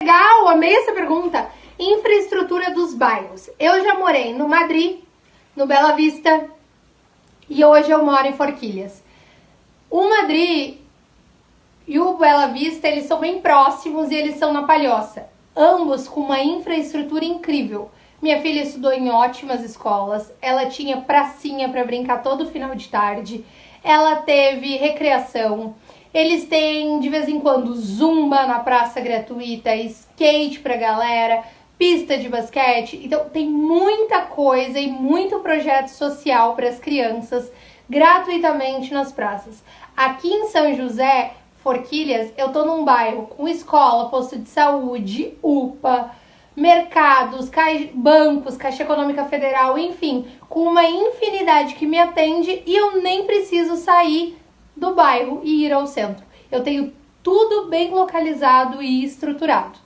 Legal, amei essa pergunta. Infraestrutura dos bairros. Eu já morei no Madrid, no Bela Vista e hoje eu moro em Forquilhas. O Madrid e o Bela Vista, eles são bem próximos e eles são na Palhoça. Ambos com uma infraestrutura incrível. Minha filha estudou em ótimas escolas, ela tinha pracinha para brincar todo final de tarde, ela teve recreação, eles têm de vez em quando zumba na praça gratuita, skate pra galera, pista de basquete, então tem muita coisa e muito projeto social para as crianças gratuitamente nas praças. Aqui em São José, Forquilhas, eu tô num bairro com escola, posto de saúde, UPA, mercados, bancos, Caixa Econômica Federal, enfim, com uma infinidade que me atende e eu nem preciso sair do bairro e ir ao centro. Eu tenho tudo bem localizado e estruturado.